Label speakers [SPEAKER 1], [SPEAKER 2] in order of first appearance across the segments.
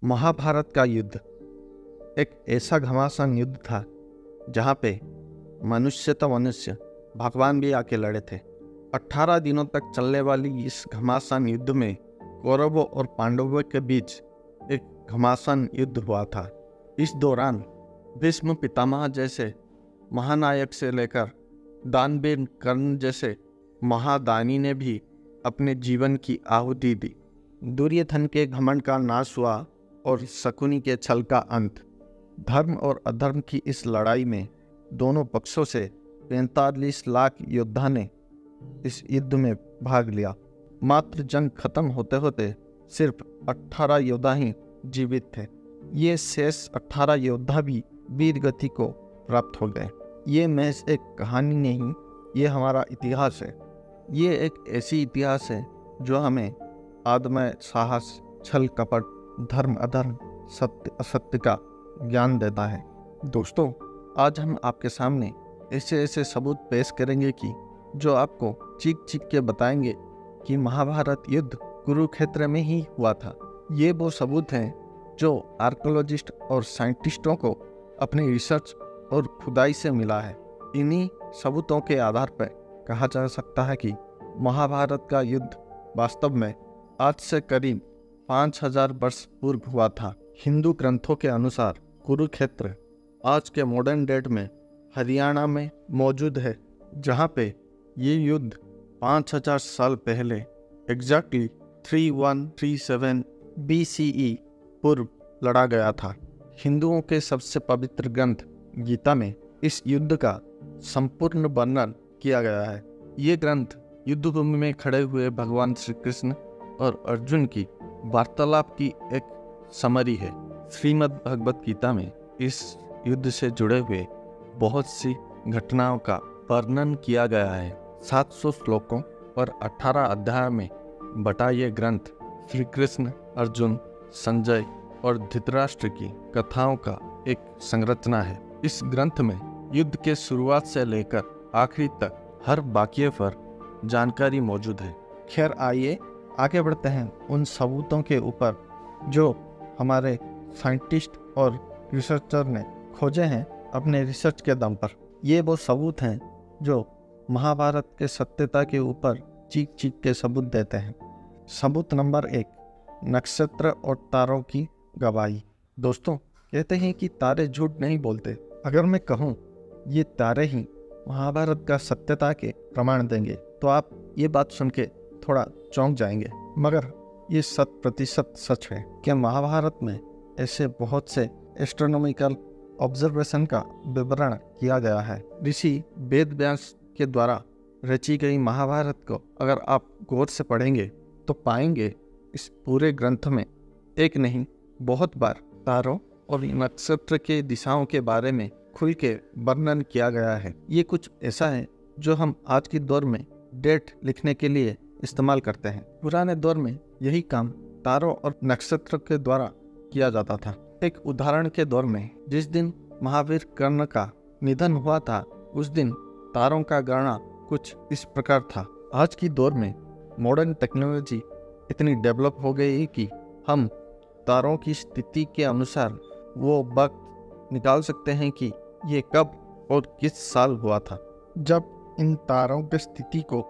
[SPEAKER 1] महाभारत का युद्ध एक ऐसा घमासान युद्ध था जहाँ पे मनुष्य तो मनुष्य, भगवान भी आके लड़े थे। 18 दिनों तक चलने वाली इस घमासान युद्ध में कौरवों और पांडवों के बीच एक घमासान युद्ध हुआ था। इस दौरान भीष्म पितामह जैसे महानायक से लेकर दानवीर कर्ण जैसे महादानी ने भी अपने जीवन की आहुति दी। दुर्योधन के घमंड का नाश हुआ और शकुनी के छल का अंत। धर्म और अधर्म की इस लड़ाई में दोनों पक्षों से 45 लाख योद्धा ने इस युद्ध में भाग लिया। मात्र जंग खत्म होते होते सिर्फ 18 योद्धा ही जीवित थे। ये शेष 18 योद्धा भी वीर गति को प्राप्त हो गए। ये महज एक कहानी नहीं, ये हमारा इतिहास है। ये एक ऐसी इतिहास है जो हमें आदमय साहस, छल कपट, धर्म अधर्म, सत्य असत्य का ज्ञान देता है। दोस्तों, आज हम आपके सामने ऐसे ऐसे सबूत पेश करेंगे कि जो आपको चीख चीख के बताएंगे कि महाभारत युद्ध कुरुक्षेत्र में ही हुआ था। ये वो सबूत हैं जो आर्कियोलॉजिस्ट और साइंटिस्टों को अपनी रिसर्च और खुदाई से मिला है। इन्हीं सबूतों के आधार पर कहा जा सकता है कि महाभारत का युद्ध वास्तव में आज से करीब 5000 वर्ष पूर्व हुआ था। हिंदू ग्रंथों के अनुसार कुरुक्षेत्र आज के मॉडर्न डेट में हरियाणा में मौजूद है, जहाँ पे ये युद्ध 5000 साल पहले एग्जैक्टली 3137 BCE पूर्व लड़ा गया था। हिंदुओं के सबसे पवित्र ग्रंथ गीता में इस युद्ध का संपूर्ण वर्णन किया गया है। ये ग्रंथ युद्ध भूमि में खड़े हुए भगवान श्री कृष्ण और अर्जुन की वार्तालाप की एक समरी है। श्रीमद् भगवत गीता में इस युद्ध से जुड़े हुए बहुत सी घटनाओं का वर्णन किया गया है। 700 श्लोकों और 18 अध्याय में बटा ये ग्रंथ श्री कृष्ण, अर्जुन, संजय और धृतराष्ट्र की कथाओं का एक संरचना है। इस ग्रंथ में युद्ध के शुरुआत से लेकर आखिरी तक हर वाक्य पर जानकारी मौजूद है। खैर, आइए आगे बढ़ते हैं उन सबूतों के ऊपर जो हमारे साइंटिस्ट और रिसर्चर ने खोजे हैं अपने रिसर्च के दम पर। ये वो सबूत हैं जो महाभारत के सत्यता के ऊपर चीख चीख के सबूत देते हैं। सबूत नंबर 1, नक्षत्र और तारों की गवाही। दोस्तों, कहते हैं कि तारे झूठ नहीं बोलते। अगर मैं कहूँ ये तारे ही महाभारत का सत्यता के प्रमाण देंगे तो आप ये बात सुन के थोड़ा चौंक जाएंगे, मगर ये 100% सच है कि महाभारत में ऐसे बहुत से एस्ट्रोनॉमिकल ऑब्जर्वेशन का विवरण किया गया है। ऋषि वेद व्यास के द्वारा रची गई महाभारत को अगर आप गौर से पढ़ेंगे तो पाएंगे इस पूरे ग्रंथ में एक नहीं बहुत बार तारों और नक्षत्र के दिशाओं के बारे में खुल के वर्णन किया गया है। ये कुछ ऐसा है जो हम आज के दौर में डेट लिखने के लिए इस्तेमाल करते हैं। पुराने दौर में यही काम तारों और नक्षत्र के द्वारा किया जाता था। एक उदाहरण के दौर में जिस दिन महावीर कर्ण का निधन हुआ था, उस दिन तारों का गणना कुछ इस प्रकार था। आज की दौर में मॉडर्न टेक्नोलॉजी इतनी डेवलप हो गई है कि हम तारों की स्थिति के अनुसार वो वक्त निकाल सकते हैं कि ये कब और किस साल हुआ था। जब इन तारों की स्थिति को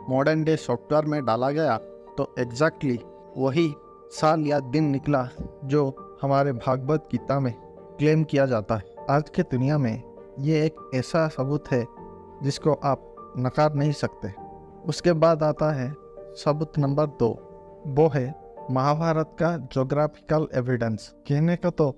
[SPEAKER 1] मॉडर्न डे सॉफ्टवेयर में डाला गया तो एग्जैक्टली वही साल या दिन निकला जो हमारे भागवत गीता में क्लेम किया जाता है। आज के दुनिया में ये एक ऐसा सबूत है जिसको आप नकार नहीं सकते। उसके बाद आता है सबूत नंबर 2, वो है महाभारत का ज्योग्राफिकल एविडेंस। कहने का तो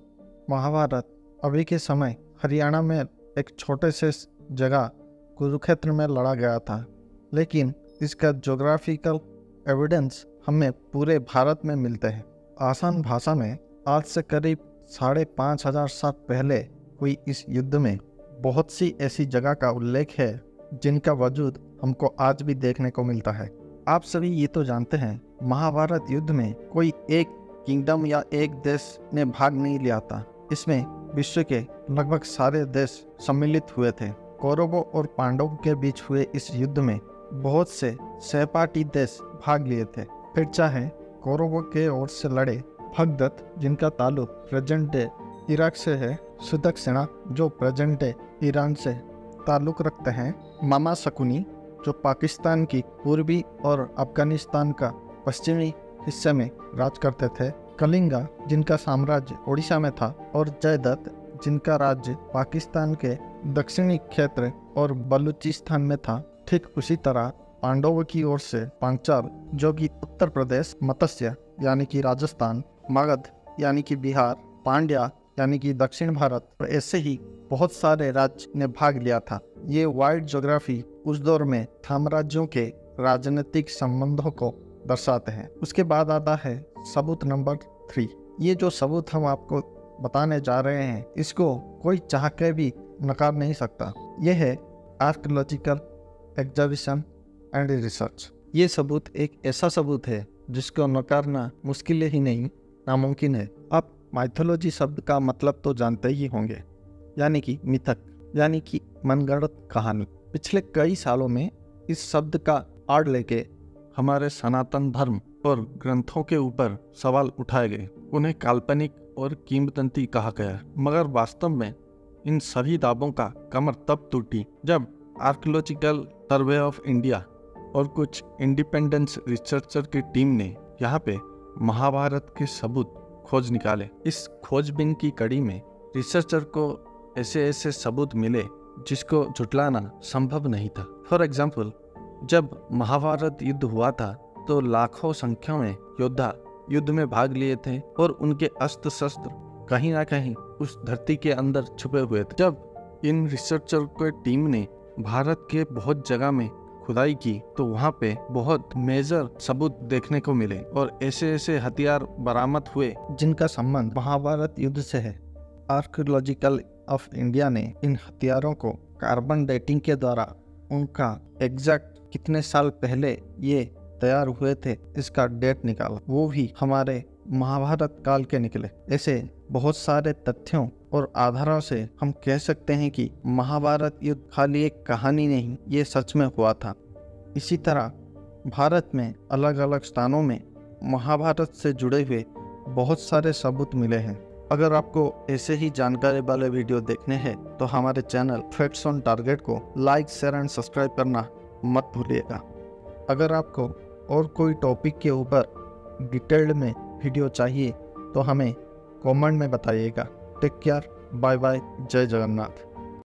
[SPEAKER 1] महाभारत अभी के समय हरियाणा में एक छोटे से जगह कुरुक्षेत्र में लड़ा गया था, लेकिन इसका ज्योग्राफिकल एविडेंस हमें पूरे भारत में मिलते हैं। आसान भाषा में आज से करीब 5500 साल पहले हुई इस युद्ध में बहुत सी ऐसी जगह का उल्लेख है जिनका वजूद हमको आज भी देखने को मिलता है। आप सभी ये तो जानते हैं महाभारत युद्ध में कोई एक किंगडम या एक देश ने भाग नहीं लिया था। इसमें विश्व के लगभग सारे देश सम्मिलित हुए थे। कौरवों और पांडवों के बीच हुए इस युद्ध में बहुत से सहपाठी देश भाग लिए थे। फिर चाहे कौरवों के ओर से लड़े
[SPEAKER 2] भगदत्त जिनका ताल्लुक प्रेजेंट डे इराक से है, सुदक्षिणा जो प्रेजेंट डे ईरान से ताल्लुक रखते हैं, मामा शकुनी जो पाकिस्तान की पूर्वी और अफगानिस्तान का पश्चिमी हिस्से में राज करते थे, कलिंगा जिनका साम्राज्य ओडिशा में था, और जयदत्त जिनका राज्य पाकिस्तान के दक्षिणी क्षेत्र और बलूचिस्तान में था। ठीक उसी तरह पांडवों की ओर से पांचाल जो कि उत्तर प्रदेश, मत्स्य यानी कि राजस्थान, मगध यानी कि बिहार, पांड्या यानी कि दक्षिण भारत, और ऐसे ही बहुत सारे राज्य ने भाग लिया था। ये वाइड ज्योग्राफी उस दौर में साम्राज्यों के राजनीतिक संबंधों को दर्शाते हैं। उसके बाद आता है सबूत नंबर 3। ये जो सबूत हम आपको बताने जा रहे हैं, इसको कोई चाह के भी नकार नहीं सकता। यह है आर्कियोलॉजिकल एग्जीबिशन एंड रिसर्च। ये सबूत एक ऐसा सबूत है जिसको नकारना मुश्किल ही नहीं, नामुमकिन है। आप माइथोलॉजी शब्द का मतलब तो जानते ही होंगे, यानी कि मिथक, यानी कि मनगढ़ंत कहानी। पिछले कई सालों में इस शब्द का आड़ लेके हमारे सनातन धर्म और ग्रंथों के ऊपर सवाल उठाए गए। उन्हें काल्पनिक और किंवदंती कहा गया, मगर वास्तव में इन सभी दावों का कमर तब टूटी जब आर्कियोलॉजिकल सर्वे ऑफ इंडिया और कुछ इंडिपेंडेंस रिसर्चर की टीम ने यहाँ पे महाभारत के सबूत खोज निकाले। इस खोजबीन की कड़ी में रिसर्चर को ऐसे ऐसे सबूत मिले जिसको झुटलाना संभव नहीं था। फॉर एग्जाम्पल, जब महाभारत युद्ध हुआ था तो लाखों संख्या में योद्धा युद्ध में भाग लिए थे और उनके अस्त्र शस्त्र कहीं ना कहीं उस धरती के अंदर छुपे हुए थे। जब इन रिसर्चर की टीम ने भारत के बहुत जगह में खुदाई की तो वहाँ पे बहुत मेजर सबूत देखने को मिले और ऐसे ऐसे हथियार बरामद हुए जिनका संबंध महाभारत युद्ध से है। आर्कियोलॉजिकल ऑफ इंडिया ने इन हथियारों को कार्बन डेटिंग के द्वारा उनका एग्जैक्ट कितने साल पहले ये तैयार हुए थे इसका डेट निकाला, वो भी हमारे महाभारत काल के निकले। ऐसे बहुत सारे तथ्यों और आधारों से हम कह सकते हैं कि महाभारत युद्ध खाली एक कहानी नहीं, ये सच में हुआ था। इसी तरह भारत में अलग अलग स्थानों में महाभारत से जुड़े हुए बहुत सारे सबूत मिले हैं। अगर आपको ऐसे ही जानकारी वाले वीडियो देखने हैं तो हमारे चैनल फैक्ट्स ऑन टारगेट को लाइक, शेयर एंड सब्सक्राइब करना मत भूलिएगा। अगर आपको और कोई टॉपिक के ऊपर डिटेल्ड में वीडियो चाहिए तो हमें कमेंट में बताइएगा। टेक केयर, बाय बाय, जय जगन्नाथ।